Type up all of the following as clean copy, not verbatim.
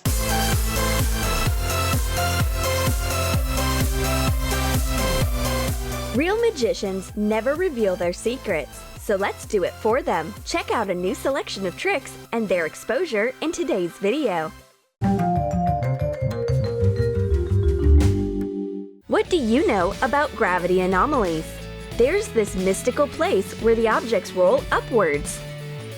life. Real magicians never reveal their secrets, so let's do it for them. Check out a new selection of tricks and their exposure in today's video. What do you know about gravity anomalies? There's this mystical place where the objects roll upwards.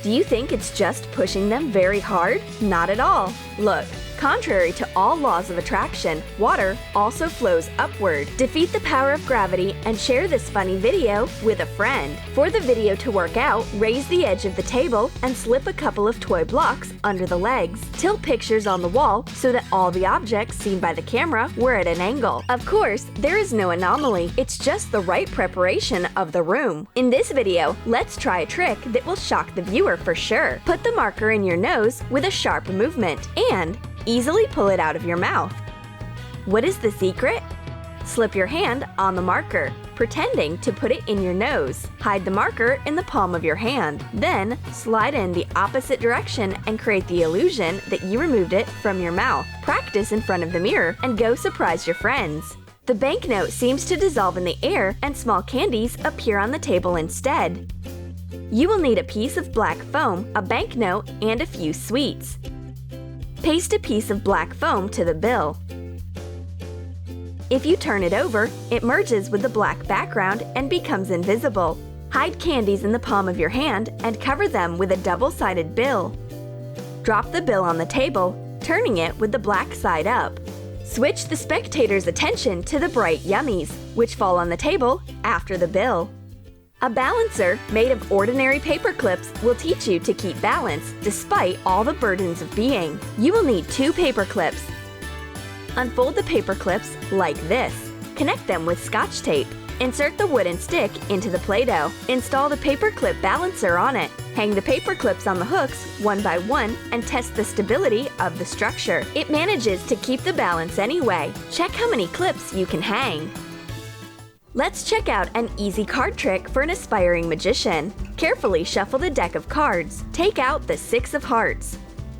Do you think it's just pushing them very hard? Not at all. Look. Contrary to all laws of attraction, water also flows upward. Defeat the power of gravity and share this funny video with a friend. For the video to work out, raise the edge of the table and slip a couple of toy blocks under the legs. Tilt pictures on the wall so that all the objects seen by the camera were at an angle. Of course, there is no anomaly. It's just the right preparation of the room. In this video, let's try a trick that will shock the viewer for sure. Put the marker in your nose with a sharp movement and easily pull it out of your mouth. What is the secret? Slip your hand on the marker, pretending to put it in your nose. Hide the marker in the palm of your hand. Then, slide in the opposite direction and create the illusion that you removed it from your mouth. Practice in front of the mirror and go surprise your friends. The banknote seems to dissolve in the air and small candies appear on the table instead. You will need a piece of black foam, a banknote, and a few sweets. Paste a piece of black foam to the bill. If you turn it over, it merges with the black background and becomes invisible. Hide candies in the palm of your hand and cover them with a double-sided bill. Drop the bill on the table, turning it with the black side up. Switch the spectator's attention to the bright yummies, which fall on the table after the bill. A balancer made of ordinary paper clips will teach you to keep balance despite all the burdens of being. You will need 2 paper clips. Unfold the paper clips like this. Connect them with scotch tape. Insert the wooden stick into the Play-Doh. Install the paper clip balancer on it. Hang the paper clips on the hooks one by one and test the stability of the structure. It manages to keep the balance anyway. Check how many clips you can hang. Let's check out an easy card trick for an aspiring magician. Carefully shuffle the deck of cards. Take out the 6 of hearts.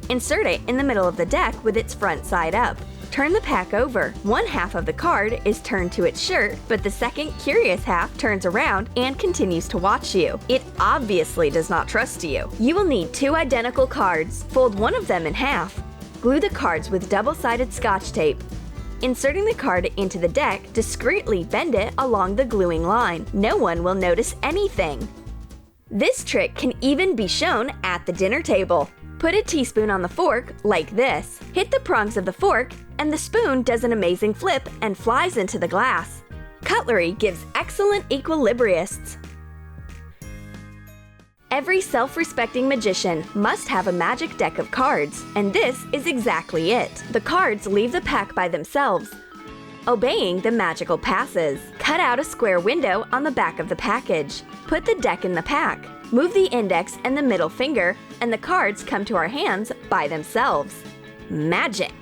Insert it in the middle of the deck with its front side up. Turn the pack over. One half of the card is turned to its shirt, but the second curious half turns around and continues to watch you. It obviously does not trust you. You will need 2 identical cards. Fold one of them in half. Glue the cards with double-sided scotch tape. Inserting the card into the deck, discreetly bend it along the gluing line. No one will notice anything. This trick can even be shown at the dinner table. Put a teaspoon on the fork like this. Hit the prongs of the fork, and the spoon does an amazing flip and flies into the glass. Cutlery gives excellent equilibrists. Every self-respecting magician must have a magic deck of cards, and this is exactly it. The cards leave the pack by themselves, obeying the magical passes. Cut out a square window on the back of the package. Put the deck in the pack. Move the index and the middle finger, and the cards come to our hands by themselves. Magic!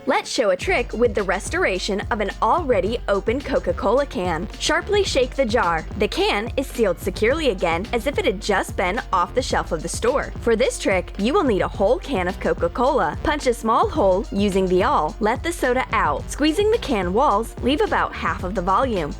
Let's show a trick with the restoration of an already open Coca-Cola can. Sharply shake the jar. The can is sealed securely again as if it had just been off the shelf of the store. For this trick, you will need a whole can of Coca-Cola. Punch a small hole using the awl. Let the soda out. Squeezing the can walls, leave about half of the volume.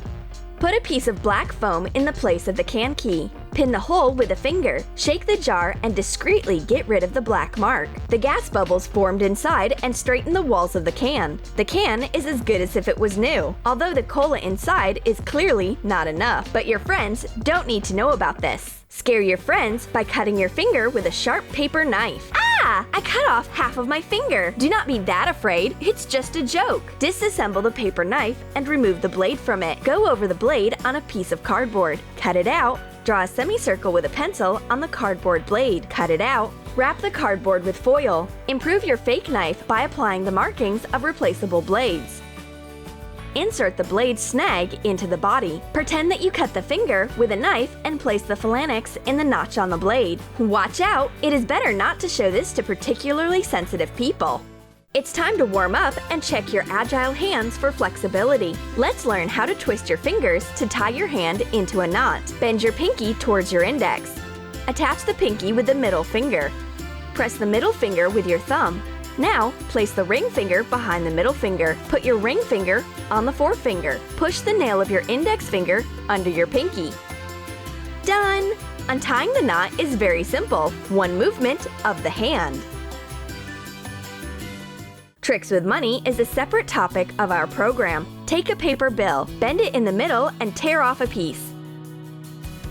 Put a piece of black foam in the place of the can key. Pin the hole with a finger. Shake the jar and discreetly get rid of the black mark. The gas bubbles formed inside and straighten the walls of the can. The can is as good as if it was new, although the cola inside is clearly not enough. But your friends don't need to know about this. Scare your friends by cutting your finger with a sharp paper knife. Ah! I cut off half of my finger. Do not be that afraid. It's just a joke. Disassemble the paper knife and remove the blade from it. Go over the blade on a piece of cardboard. Cut it out. Draw a semicircle with a pencil on the cardboard blade. Cut it out. Wrap the cardboard with foil. Improve your fake knife by applying the markings of replaceable blades. Insert the blade snag into the body. Pretend that you cut the finger with a knife and place the phalanx in the notch on the blade. Watch out! It is better not to show this to particularly sensitive people. It's time to warm up and check your agile hands for flexibility. Let's learn how to twist your fingers to tie your hand into a knot. Bend your pinky towards your index. Attach the pinky with the middle finger. Press the middle finger with your thumb. Now, place the ring finger behind the middle finger. Put your ring finger on the forefinger. Push the nail of your index finger under your pinky. Done! Untying the knot is very simple. One movement of the hand. Tricks with money is a separate topic of our program. Take a paper bill, bend it in the middle, and tear off a piece.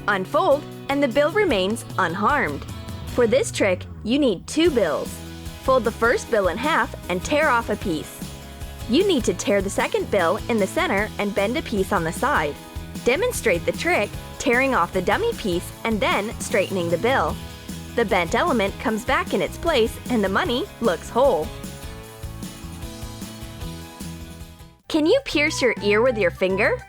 Unfold, and the bill remains unharmed. For this trick, you need 2 bills. Fold the first bill in half and tear off a piece. You need to tear the second bill in the center and bend a piece on the side. Demonstrate the trick, tearing off the dummy piece and then straightening the bill. The bent element comes back in its place and the money looks whole. Can you pierce your ear with your finger?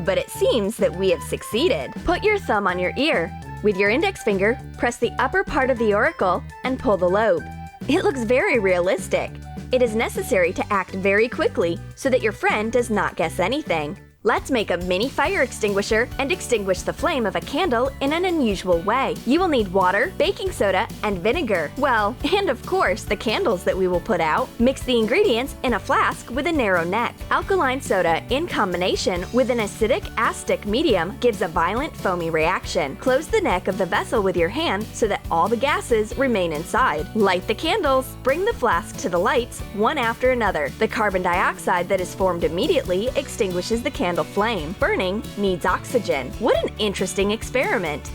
But it seems that we have succeeded. Put your thumb on your ear. With your index finger, press the upper part of the auricle and pull the lobe. It looks very realistic. It is necessary to act very quickly so that your friend does not guess anything. Let's make a mini fire extinguisher and extinguish the flame of a candle in an unusual way. You will need water, baking soda, and vinegar. Well, and of course, the candles that we will put out. Mix the ingredients in a flask with a narrow neck. Alkaline soda in combination with an acidic acetic medium gives a violent foamy reaction. Close the neck of the vessel with your hand so that all the gases remain inside. Light the candles. Bring the flask to the lights, one after another. The carbon dioxide that is formed immediately extinguishes the candle flame. Burning needs oxygen. What an interesting experiment!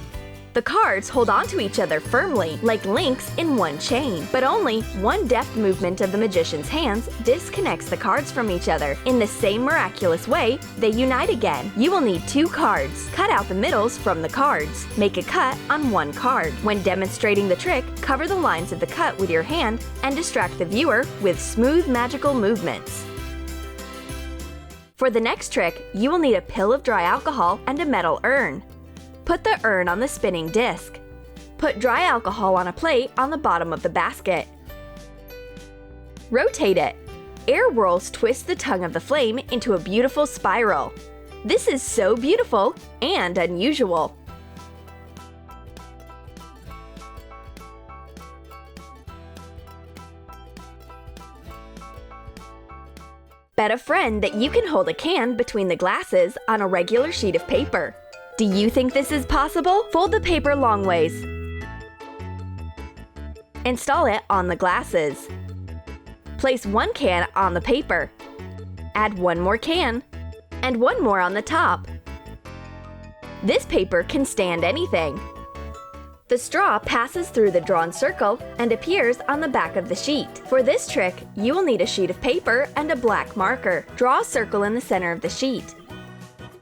The cards hold onto each other firmly, like links in one chain. But only one deft movement of the magician's hands disconnects the cards from each other. In the same miraculous way, they unite again. You will need 2 cards. Cut out the middles from the cards. Make a cut on one card. When demonstrating the trick, cover the lines of the cut with your hand and distract the viewer with smooth magical movements. For the next trick, you will need a pill of dry alcohol and a metal urn. Put the urn on the spinning disc. Put dry alcohol on a plate on the bottom of the basket. Rotate it. Air whirls twist the tongue of the flame into a beautiful spiral. This is so beautiful and unusual. Bet a friend that you can hold a can between the glasses on a regular sheet of paper. Do you think this is possible? Fold the paper long ways. Install it on the glasses. Place 1 can on the paper. Add 1 more can, and 1 more on the top. This paper can stand anything. The straw passes through the drawn circle and appears on the back of the sheet. For this trick, you will need a sheet of paper and a black marker. Draw a circle in the center of the sheet.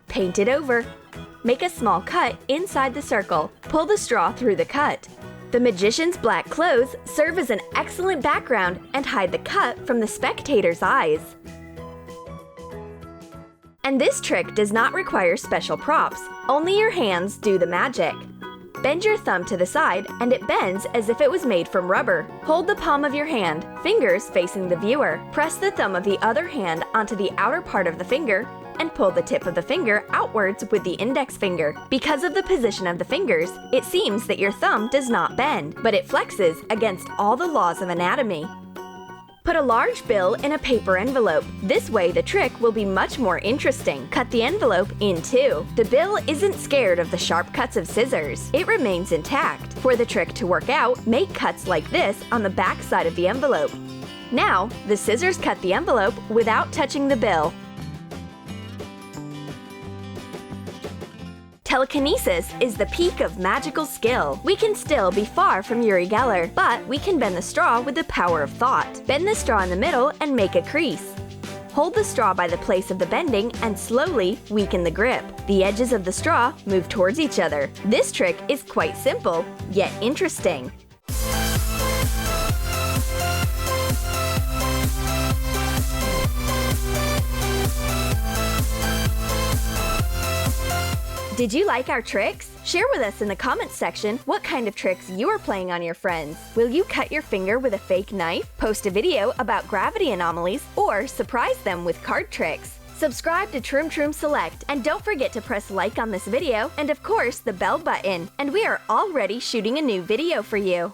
Paint it over. Make a small cut inside the circle. Pull the straw through the cut. The magician's black clothes serve as an excellent background and hide the cut from the spectator's eyes. And this trick does not require special props. Only your hands do the magic. Bend your thumb to the side and it bends as if it was made from rubber. Hold the palm of your hand, fingers facing the viewer. Press the thumb of the other hand onto the outer part of the finger and pull the tip of the finger outwards with the index finger. Because of the position of the fingers, it seems that your thumb does not bend, but it flexes against all the laws of anatomy. Put a large bill in a paper envelope. This way the trick will be much more interesting. Cut the envelope in 2. The bill isn't scared of the sharp cuts of scissors. It remains intact. For the trick to work out, make cuts like this on the back side of the envelope. Now, the scissors cut the envelope without touching the bill. Telekinesis is the peak of magical skill. We can still be far from Uri Geller, but we can bend the straw with the power of thought. Bend the straw in the middle and make a crease. Hold the straw by the place of the bending and slowly weaken the grip. The edges of the straw move towards each other. This trick is quite simple, yet interesting. Did you like our tricks? Share with us in the comments section what kind of tricks you are playing on your friends. Will you cut your finger with a fake knife, post a video about gravity anomalies, or surprise them with card tricks? Subscribe to Troom Select and don't forget to press like on this video and of course the bell button. And we are already shooting a new video for you.